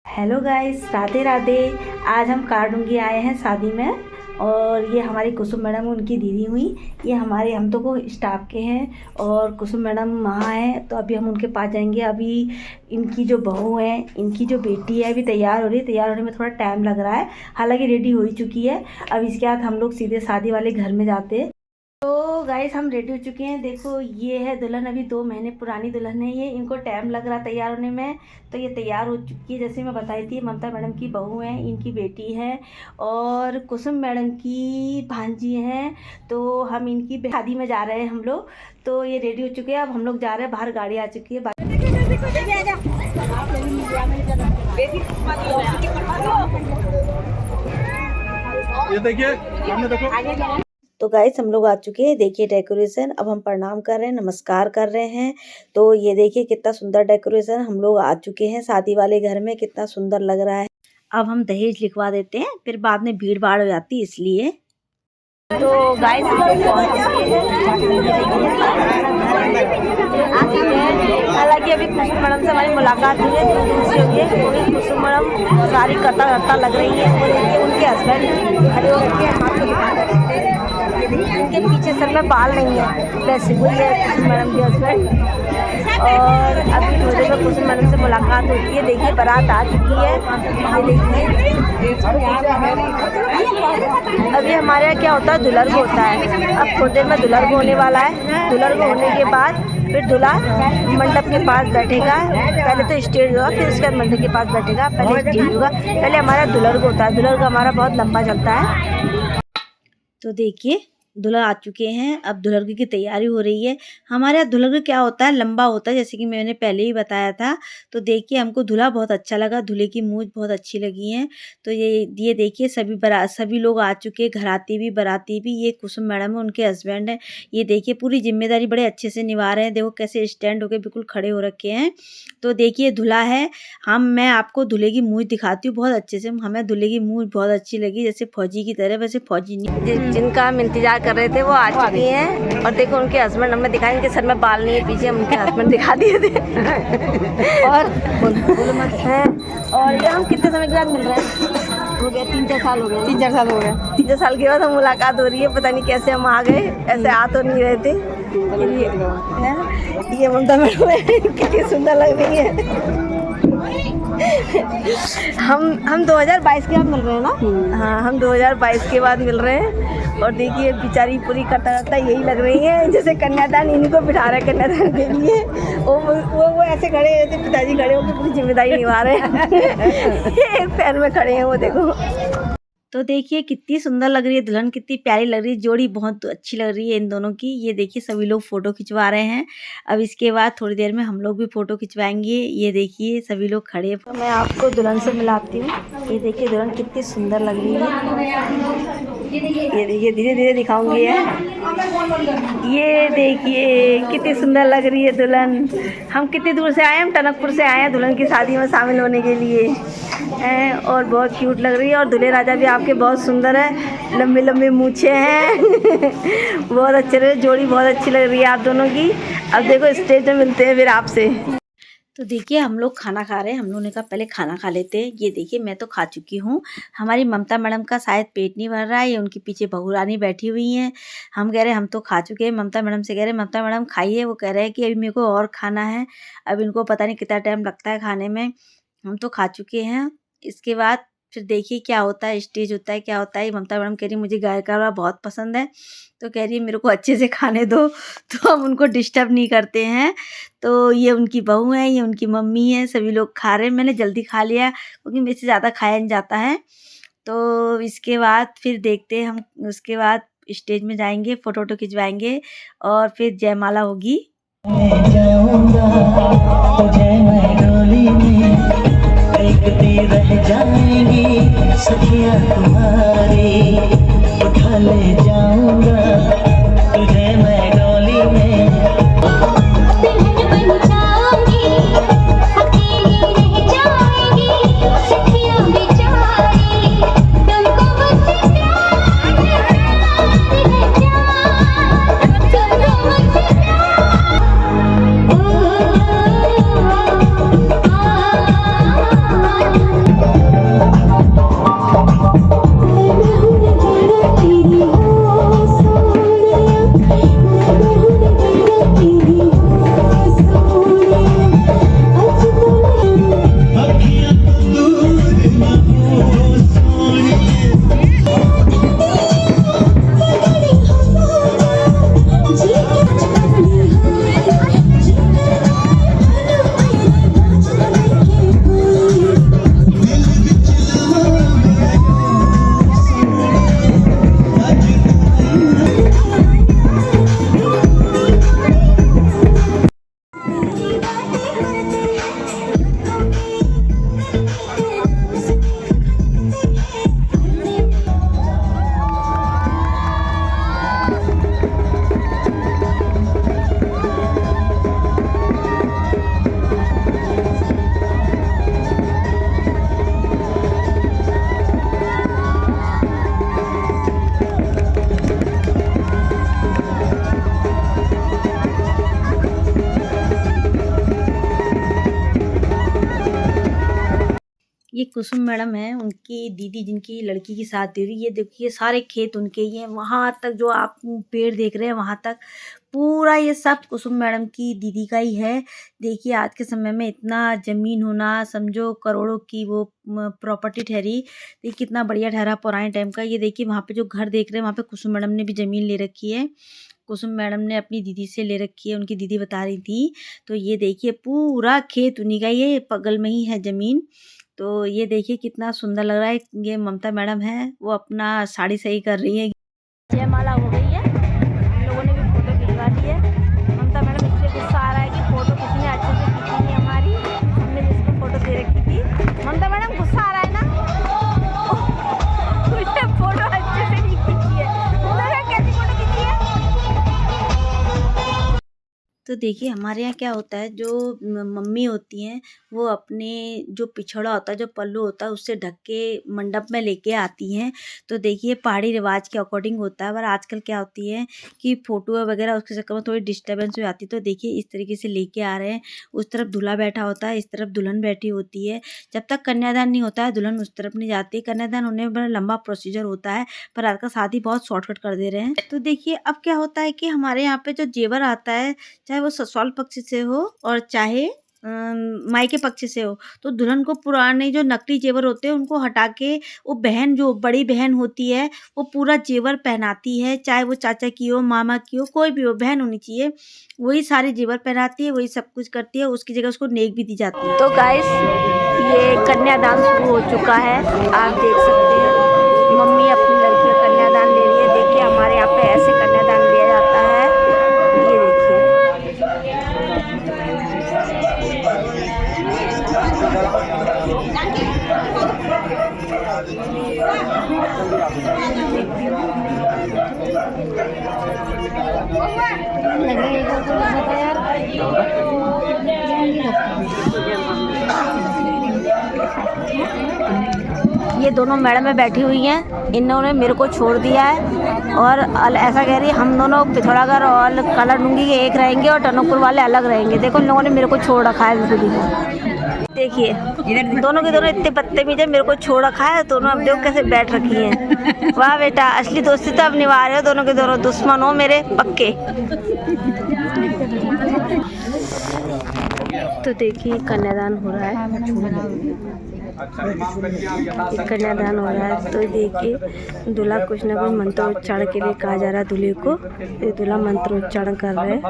Hello guys, Radhe Radhe. आज हम कारडूंगी आए हैं शादी में। और ये हमारी कुसुम मैडम उनकी दीदी हुई। ये हमारे हम तो को स्टाफ के हैं और कुसुम मैडम वहाँ हैं, तो अभी हम उनके पास जाएंगे। अभी इनकी जो बहू है, इनकी जो बेटी है, अभी तैयार हो रही है। तैयार होने में थोड़ा टाइम लग रहा है, हालांकि रेडी हो ही चुकी है। अब इसके बाद हम लोग सीधे शादी वाले घर में जाते हैं। तो गाइस, हम रेडी हो चुके हैं। देखो, ये है दुल्हन, अभी 2 महीने पुरानी दुल्हन है ये। इनको टाइम लग रहा तैयार होने में, तो ये तैयार हो चुकी है। जैसे मैं बताई थी, ममता मैडम की बहू है, इनकी बेटी है और कुसुम मैडम की भांजी हैं। तो हम इनकी शादी में जा रहे हैं हम लोग। तो ये रेडी हो चुके हैं, अब हम लोग जा रहे हैं। बाहर गाड़ी आ चुकी है। ये देखिए, सामने देखो। तो गाइस, हम लोग आ चुके हैं। देखिए डेकोरेशन। अब हम प्रणाम कर रहे हैं, नमस्कार कर रहे हैं। तो ये देखिए कितना सुंदर डेकोरेशन। हम लोग आ चुके हैं शादी वाले घर में, कितना सुंदर लग रहा है। अब हम दहेज लिखवा देते हैं, फिर बाद में भीड़ भाड़ हो जाती है इसलिए। तो गाइस, हम लोग पहुंच चुके हैं। हालांकि अभी कुसुम मैडम से हमारी मुलाकात हुई है, 2 दिन से हुई है। क्योंकि कुसुम मैडम सारी कता लग रही है। वो देखिए उनके हस्बैंड खड़े हो रखे हैं, हाथ को दिखा रहे हैं। इनके पीछे सर में बाल नहीं है, वैसे वही है कुसुम मैडम के हस्बैंड। और अभी थोड़ी देर में कुसुम मैडम से मुलाकात होती है। देखिए बारात आ चुकी है, ये देखिए। अभी हमारे यहाँ क्या होता है, दुल्हन को होता है। अब थोड़ी देर में दुल्हन को होने वाला है। दुल्हन को होने के बाद फिर दूल्हा मंडप के पास बैठेगा। पहले तो स्टेज होगा, फिर उसके बाद मंडप के पास बैठेगा। पहले स्टेज होगा, पहले हमारा दुल्हन को होता है। दुल्हन का हमारा बहुत लंबा चलता है। तो देखिए दुल्हा आ चुके हैं। अब दुल्हन की तैयारी हो रही है। हमारे यहाँ दुल्हन क्या होता है, लंबा होता है, जैसे कि मैंने पहले ही बताया था। तो देखिए हमको दूल्हा बहुत अच्छा लगा, दूल्हे की मूंछ बहुत अच्छी लगी है। तो ये देखिए सभी लोग आ चुके हैं, घराती भी बराती भी। ये कुसुम मैडम है, उनके हस्बैंड है। ये देखिए पूरी जिम्मेदारी बड़े अच्छे से निभा रहे हैं। देखो कैसे स्टैंड होके बिल्कुल खड़े हो रखे हैं। तो देखिए दूल्हा है। मैं आपको दूल्हे की मूंछ दिखाती हूँ बहुत अच्छे से। हमें दूल्हे की मूंछ बहुत अच्छी लगी, जैसे फौजी की तरह। वैसे फौजी नहीं, जिनका हम इंतजार कर रहे थे वो आ चुकी हैं। और देखो उनके हस्बैंड हमने दिखाए, इनके सर में बाल नहीं है, पीछे हम उनके हस्बैंड दिखा दिए थे। और हैं। और ये हम कितने समय के बाद मिल रहे हैं? हो गया 3-4 साल हो गए। 3-4 साल हो गए। 3-4 साल के बाद हम मुलाकात हो रही है। पता नहीं कैसे हम आ गए, ऐसे आ तो नहीं रहे थे। ये ममता मैडम कितनी सुंदर लग रही है। हम 2022 के बाद मिल रहे हैं ना। हाँ, हम 2022 के बाद मिल रहे हैं। और देखिए बेचारी पूरी कटा यही लग रही है, जैसे कन्यादान इन्हीं को बिठा रहे हैं कन्यादान के लिए। वो ऐसे खड़े हैं, जैसे पिताजी खड़े होकर पूरी जिम्मेदारी निभा रहे हैं। एक पैर में खड़े हैं वो, देखो। तो देखिए कितनी सुंदर लग रही है दुल्हन, कितनी प्यारी लग रही है। जोड़ी बहुत अच्छी लग रही है इन दोनों की। ये देखिए सभी लोग फ़ोटो खिंचवा रहे हैं। अब इसके बाद थोड़ी देर में हम लोग भी फ़ोटो खिंचवाएंगे। ये देखिए सभी लोग खड़े हैं। तो मैं आपको दुल्हन से मिलाती हूँ। ये देखिए दुल्हन कितनी सुंदर लग रही है। ये देखिए धीरे धीरे दिखाऊंगी है। ये देखिए कितनी सुंदर लग रही है दुल्हन। हम कितनी दूर से आए हैं, हम टनकपुर से आए हैं दुल्हन की शादी में शामिल होने के लिए हैं। और बहुत क्यूट लग रही है। और दूल्हे राजा भी आपके बहुत सुंदर है, लंबी लंबी मूछें हैं। बहुत अच्छे रहे, जोड़ी बहुत अच्छी लग रही है आप दोनों की। अब देखो स्टेज में मिलते हैं फिर आपसे। तो देखिए हम लोग खाना खा रहे हैं। हम लोगों ने कहा पहले खाना खा लेते हैं। ये देखिए मैं तो खा चुकी हूँ। हमारी ममता मैडम का शायद पेट नहीं भर रहा है, ये उनके पीछे बहू रानी बैठी हुई हैं। हम कह रहे हैं हम तो खा चुके हैं। ममता मैडम से कह रहे हैं ममता मैडम खाइए। वो कह रहे हैं कि अभी मेरे को और खाना है। अब इनको पता नहीं कितना टाइम लगता है खाने में। हम तो खा चुके हैं। इसके बाद फिर देखिए क्या होता है, स्टेज होता है, क्या होता है। ममता मैडम कह रही मुझे गाय का हलवा बहुत पसंद है, तो कह रही है मेरे को अच्छे से खाने दो। तो हम उनको डिस्टर्ब नहीं करते हैं। तो ये उनकी बहू है, ये उनकी मम्मी है, सभी लोग खा रहे हैं। मैंने जल्दी खा लिया क्योंकि मेरे से ज़्यादा खाया नहीं जाता है। तो इसके बाद फिर देखते हैं हम। उसके बाद स्टेज में जाएंगे, फ़ोटो खिंचवाएंगे और फिर जयमाला होगी। रह जाएंगी सखियां तुम्हारी, उठा ले जाऊंगा तुझे मैं डोली में। ये कुसुम मैडम है, उनकी दीदी जिनकी लड़की की शादी हो रही है। ये देखिए सारे खेत उनके ही हैं, वहाँ तक जो आप पेड़ देख रहे हैं वहाँ तक पूरा ये सब कुसुम मैडम की दीदी का ही है। देखिए आज के समय में इतना ज़मीन होना समझो करोड़ों की वो प्रॉपर्टी ठहरी। ये कितना बढ़िया ठहरा पुराने टाइम का। ये देखिए वहाँ पे जो घर देख रहे हैं वहाँ पे कुसुम मैडम ने भी ज़मीन ले रखी है। कुसुम मैडम ने अपनी दीदी से ले रखी है, उनकी दीदी बता रही थी। तो ये देखिए पूरा खेत उन्हीं का ही है, बगल में ही है ज़मीन। तो ये देखिए कितना सुंदर लग रहा है। ये ममता मैडम है, वो अपना साड़ी सही कर रही है। जयमाला हो गई है, हम लोगों ने भी फोटो खिंचवा ली है। ममता मैडम इसलिए गुस्सा आ रहा है कि फोटो किसी ने अच्छे से खींची नहीं हमारी, हमने जिसको फोटो दे रखी थी। ममता मैडम गुस्सा आ रहा है ना, मुझे फोटो अच्छे से नहीं खींची है। ममता मैडम कैसी फोटो खींची है? तो देखिए हमारे यहाँ क्या होता है, जो मम्मी होती हैं वो अपने जो पिछड़ा होता है, जो पल्लू होता है उससे ढक के मंडप में लेके आती हैं। तो देखिए पहाड़ी रिवाज के अकॉर्डिंग होता है, पर आजकल क्या होती है कि फ़ोटो वगैरह उसके चक्कर में थोड़ी डिस्टर्बेंस हो जाती है। तो देखिए इस तरीके से लेके आ रहे हैं। उस तरफ दूल्हा बैठा होता है, इस तरफ दुल्हन बैठी होती है। जब तक कन्यादान नहीं होता है दुल्हन उस तरफ नहीं जाती। कन्यादान होने में बड़ा लंबा प्रोसीजर होता है, पर आजकल शादी बहुत शॉर्टकट कर दे रहे हैं। तो देखिए अब क्या होता है कि हमारे यहाँ पे जो जेवर आता है, चाहे वो ससुराल पक्ष से हो और चाहे मायके पक्ष से हो, तो दुल्हन को पुराने जो नकली जेवर होते हैं उनको हटा के वो बहन जो बड़ी बहन होती है वो पूरा जेवर पहनाती है। चाहे वो चाचा की हो, मामा की हो, कोई भी हो, बहन होनी चाहिए। वही सारे जेवर पहनाती है, वही सब कुछ करती है। उसकी जगह उसको नेक भी दी जाती है। तो गाइस ये कन्यादान शुरू हो चुका है, आप देख सकते हैं। मम्मी अपनी लड़की का कन्यादान ले रही है। देखिए हमारे यहाँ पे ऐसे कन्यादान लिया जाता है। ये देखिए ये दोनों मैडम में बैठी हुई हैं, इन्होंने मेरे को छोड़ दिया है और ऐसा कह रही है हम दोनों पिथौरागढ़ और कलर डूंगी के एक रहेंगे और टनकपुर वाले अलग रहेंगे। देखो इन लोगों ने मेरे को छोड़ रखा है बिल्कुल ही। देखिए दोनों के दोनों इतने बदतमीज है, मेरे को छोड़ रखा है। दोनों अब देखो कैसे बैठ रखी हैं। वाह बेटा, असली दोस्ती तो अब निभा रहे हो, दोनों के दोनों दुश्मन हो मेरे पक्के। तो देखिए कन्यादान हो रहा है, कन्यादान हो रहा है। तो देखिए दूल्हा कुछ न कुछ मंत्रोच्चारण के लिए कहा जा रहा है दूल्हे को। ये दूल्हा मंत्रोच्चारण कर रहे हैं।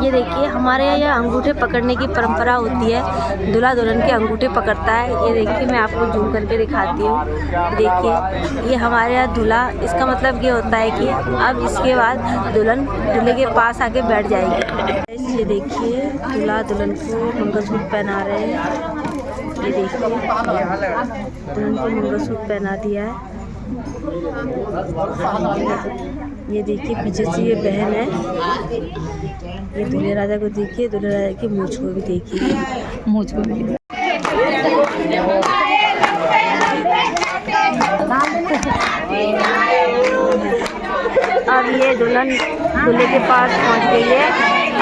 ये देखिए हमारे यहाँ अंगूठे पकड़ने की परंपरा होती है। दूल्हा दुल्हन के अंगूठे पकड़ता है। ये देखिए मैं आपको जूम करके दिखाती हूँ। देखिए ये हमारे यहाँ दूल्हा, इसका मतलब ये होता है कि अब इसके बाद दुल्हन दूल्हे के पास आके बैठ जाएगी। ये देखिए दूल्हा दुल्हन को मंगलसूत्र पहना रहे हैं। ये देखिए दुल्हन को मंगलसूत्र पहना दिया है। ये देखिए पीछे से ये बहन है। ये दूल्हे राजा को देखिए, दूल्हे राजा की मूंछ को भी देखिए, मूंछ को भी। अब ये दुल्हन दूल्हे के पास पहुंच गई है।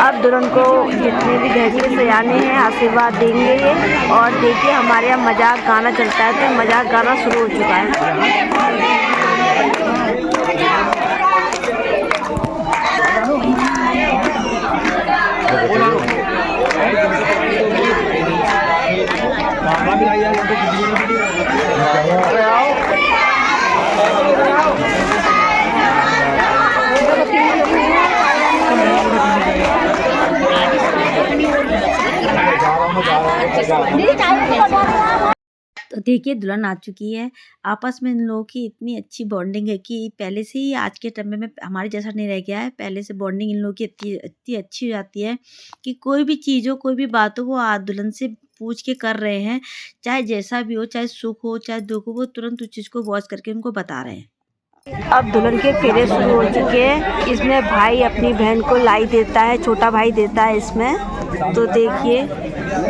अब दुल्हन को जितने भी दहेज के सजाने हैं आशीर्वाद देंगे ये। और देखिए हमारे यहाँ मजाक गाना चलता है, तो मजाक गाना शुरू हो चुका है। तो देखिए दुल्हन आ चुकी है। आपस में इन लोगों की इतनी अच्छी बॉन्डिंग है कि पहले से ही आज के टाइम में हमारे जैसा नहीं रह गया है। पहले से बॉन्डिंग इन लोगों की इतनी अच्छी हो जाती है कि कोई भी चीज़ हो, कोई भी बात हो, वो दुल्हन से पूछ के कर रहे हैं। चाहे जैसा भी हो, चाहे सुख हो चाहे दुख हो, वो तुरंत उस चीज़ को वॉच करके उनको बता रहे हैं। अब दुल्हन के फेरे शुरू हो चुके हैं। इसमें भाई अपनी बहन को लाई देता है, छोटा भाई देता है इसमें। तो देखिए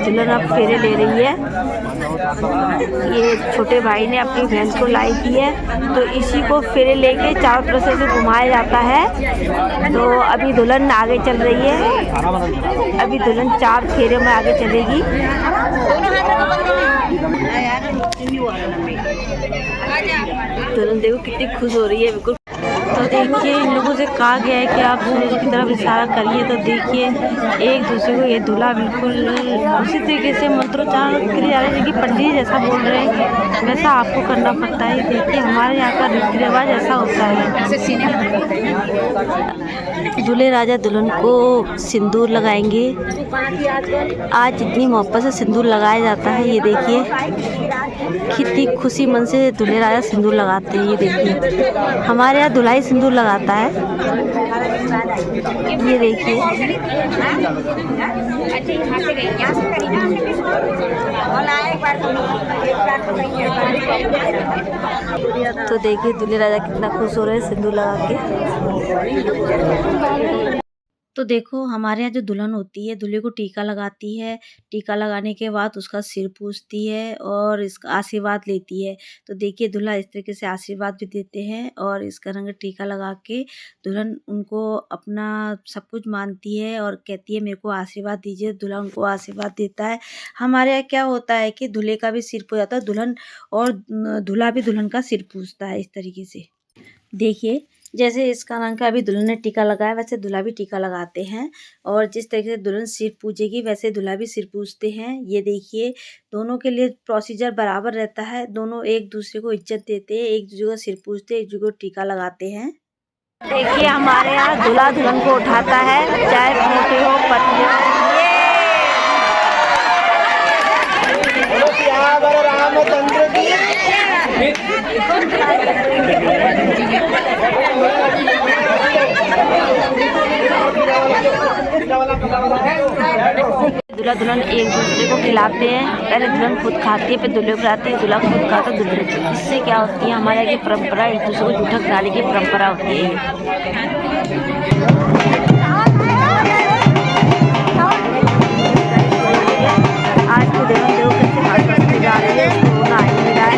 दुल्हन अब फेरे ले रही है। ये छोटे भाई ने अपनी बहन को लाई की है, तो इसी को फेरे लेके चारों तरफ से घुमाया जाता है। तो अभी दुल्हन आगे चल रही है, अभी दुल्हन 4 फेरे में आगे चलेगी। दुल्हन देखो कितनी खुश हो रही है बिल्कुल। तो देखिए इन लोगों से कहा गया है कि आप सूरज की तरफ इशारा करिए, तो देखिए एक दूसरे को ये दूल्हा बिल्कुल उसी तरीके से मंत्रोच्चारण करे जा रहे हैं, कि पंडित जैसा बोल रहे हैं वैसा आपको करना पड़ता है। देखिए हमारे यहाँ का रीति रिवाज ऐसा होता है। दूल्हे राजा दुल्हन को सिंदूर लगाएंगे। आज इतनी मोहब्बत से सिंदूर लगाया जाता है। ये देखिए कितनी खुशी मन से दूल्हे राजा सिंदूर लगाते हैं। ये देखिए हमारे यहाँ दुल्हा सिंदूर लगाता है। ये देखिए तो देखिए दूल्हे राजा कितना खुश हो रहे हैं सिंदूर लगा के। तो देखो हमारे यहाँ जो दुल्हन होती है दूल्हे को टीका लगाती है। टीका लगाने के बाद उसका सिर पूछती है और इसका आशीर्वाद लेती है। तो देखिए दूल्हा इस तरीके से आशीर्वाद भी देते हैं और इसका रंग टीका लगा के दुल्हन उनको अपना सब कुछ मानती है और कहती है मेरे को आशीर्वाद दीजिए। दूल्हा उनको आशीर्वाद देता है। हमारे यहाँ क्या होता है कि दूल्हे का भी सिर पूजा जाता है, दुल्हन और दूल्हा भी दुल्हन का सिर पूछता है इस तरीके से। देखिए जैसे इसका रंग का अभी दुल्हन ने टीका लगाया वैसे दूल्हा भी टीका लगाते हैं, और जिस तरीके से दुल्हन सिर पूजेगी वैसे दूल्हा भी सिर पूजते हैं। ये देखिए दोनों के लिए प्रोसीजर बराबर रहता है। दोनों एक दूसरे को इज्जत देते हैं, एक दूसरे को सिर पूजते हैं, एक दूसरे को टीका लगाते हैं। देखिए हमारे यहाँ दूल्हा दुल्हन को उठाता है, चाहे मोटे हो पतले हो। दूल्हा दुल्हन एक दूसरे को खिलाते हैं। पहले दुल्हन खुद खाती है, फिर दूल्हे को खिलाते हैं, दूल्हा खुद खाता है दूल्हे को। इससे क्या होती है हमारे यहाँ की परंपरा, एक दूसरे को जूठा खिलाने की परंपरा होती है। आज तो दुल्हन देखो कैसे हाथ जा रही है, उसको रोना आ ही नहीं रहा है।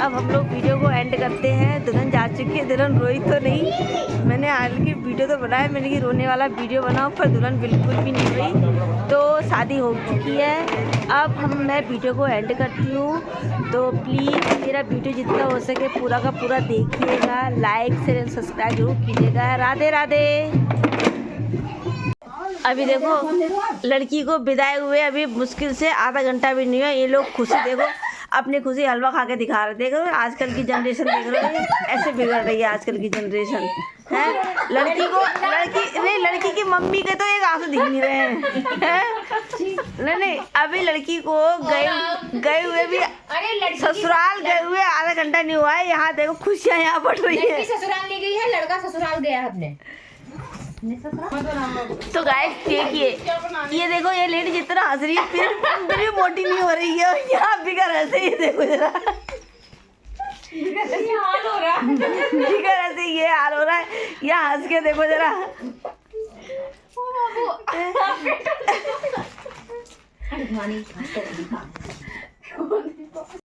अब हम लोग वीडियो को एंड करते हैं। दुल्हन जा चुकी है, दुल्हन रोई तो नहीं। मैंने हालांकि वीडियो तो बनाया, मैंने कि रोने वाला वीडियो बनाऊं, पर दुल्हन बिल्कुल भी नहीं रोई। तो शादी हो चुकी है। अब मैं वीडियो को एंड करती हूँ। तो प्लीज़ मेरा वीडियो जितना हो सके पूरा का पूरा देखिएगा, लाइक शेयर सब्सक्राइब जरूर कीजिएगा। राधे राधे। अभी देखो लड़की को विदाई हुए अभी मुश्किल से आधा घंटा भी नहीं हुआ। ये लोग खुशी देखो अपनी खुशी हलवा खा के दिखा रहे। देखो आजकल की जनरेशन देख रहे हो ऐसे बिगड़ रही है आजकल की जनरेशन है। लड़की की मम्मी के तो एक आंसू दिख नहीं रहे हैं। नहीं अभी लड़की को गए हुए भी ससुराल गए हुए आधा घंटा नहीं हुआ है। यहाँ देखो खुशियाँ यहाँ बढ़ रही है। ससुराल नहीं गई है, लड़का ससुराल गया है अपने। तो गाइस देखिए ये देखो ये लेडी जितना हंस रही है फिर भी मोटी नहीं हो रही है। यहाँ बिगर ऐसे ही देखो जरा हाल हो रहा है, बिगर ऐसे ये हाल हो रहा है। यहाँ हंस के देखो जरा।